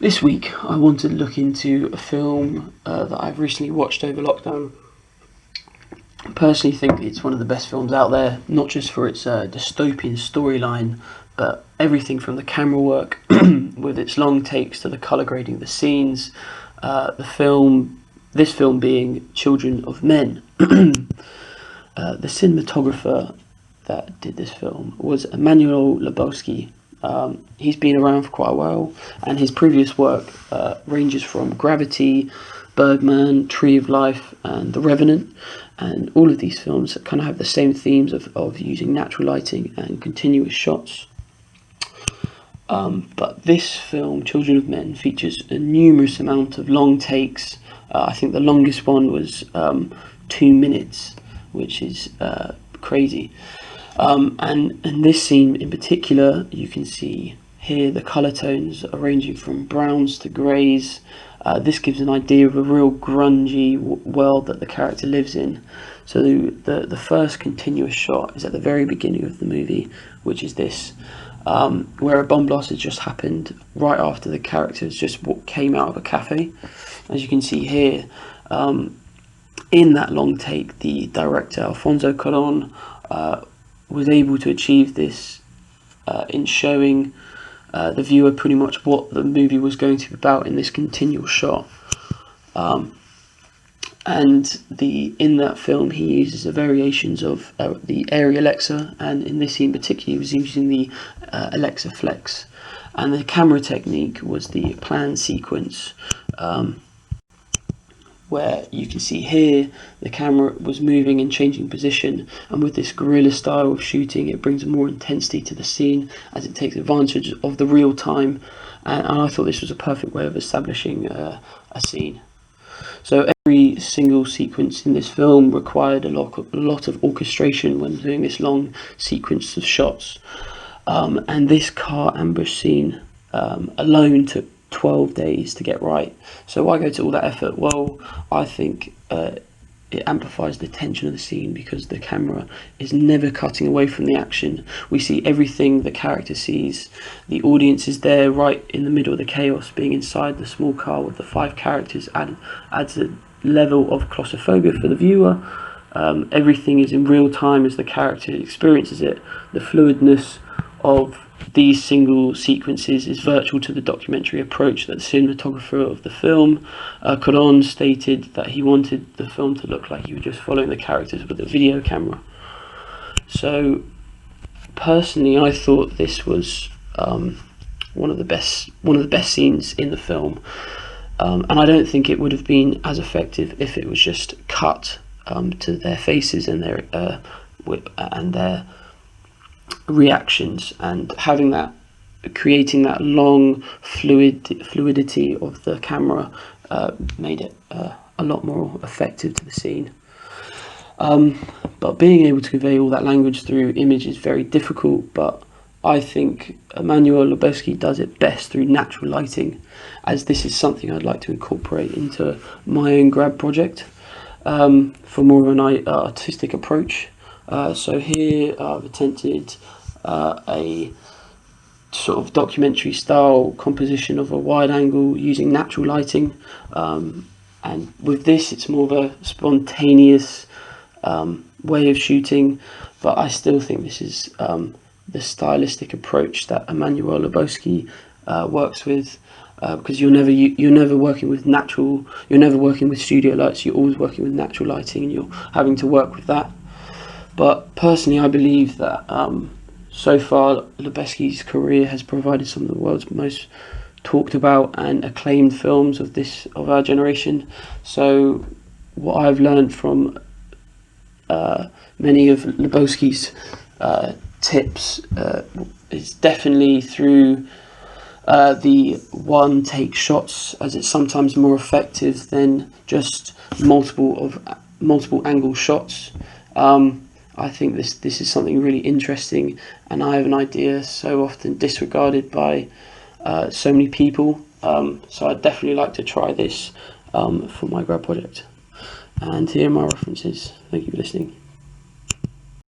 This week I wanted to look into a film that I've recently watched over lockdown. I personally think it's one of the best films out there, not just for its dystopian storyline, but everything from the camera work, with its long takes, to the colour grading of the scenes. This film being Children of Men. The cinematographer that did this film was Emmanuel Lubezki. He's been around for quite a while, and his previous work ranges from Gravity, Birdman, Tree of Life, and The Revenant. And all of these films kind of have the same themes of using natural lighting and continuous shots. But this film, Children of Men, features a numerous amount of long takes. I think the longest one was 2 minutes, which is crazy. And in this scene in particular, you can see here the colour tones are ranging from browns to greys. This gives an idea of a real grungy world that the character lives in. So the first continuous shot is at the very beginning of the movie, which is this, where a bomb blast has just happened right after the characters just came out of a cafe. As you can see here, in that long take, the director Alfonso Cuarón was able to achieve this in showing the viewer pretty much what the movie was going to be about in this continual shot. And in that film he uses the variations of the Arri Alexa, and in this scene particularly he was using the Alexa Flex. And the camera technique was the plan sequence, where you can see here the camera was moving and changing position, and with this guerrilla style of shooting it brings more intensity to the scene as it takes advantage of the real time, and I thought this was a perfect way of establishing a scene. So every single sequence in this film required a lot of orchestration when doing this long sequence of shots, and this car ambush scene alone took 12 days to get right. So why go to all that effort? Well, I think it amplifies the tension of the scene because the camera is never cutting away from the action. We see everything the character sees. The audience is there right in the middle of the chaos. Being inside the small car with the 5 characters adds a level of claustrophobia for the viewer. Everything is in real time as the character experiences it. The fluidness of these single sequences is virtual to the documentary approach that the cinematographer of the film, Cuarón, stated that he wanted the film to look like you were just following the characters with a video camera. So personally I thought this was one of the best scenes in the film, and I don't think it would have been as effective if it was just cut to their faces and their reactions, and creating that long fluidity of the camera made it a lot more effective to the scene. But being able to convey all that language through image is very difficult, but I think Emmanuel Lubezki does it best through natural lighting, as this is something I'd like to incorporate into my own grad project for more of an artistic approach. So here I've attempted a sort of documentary style composition of a wide angle using natural lighting, and with this it's more of a spontaneous way of shooting, but I still think this is the stylistic approach that Emmanuel Lubezki works with, because you're never working with studio lights, you're always working with natural lighting, and you're having to work with that. But personally I believe that so far Lubezki's career has provided some of the world's most talked about and acclaimed films of our generation. So what I've learned from many of Lubezki's tips is definitely through the one take shots, as it's sometimes more effective than just multiple angle shots. I think this is something really interesting, and I have an idea so often disregarded by so many people. So I'd definitely like to try this for my grad project. And here are my references. Thank you for listening.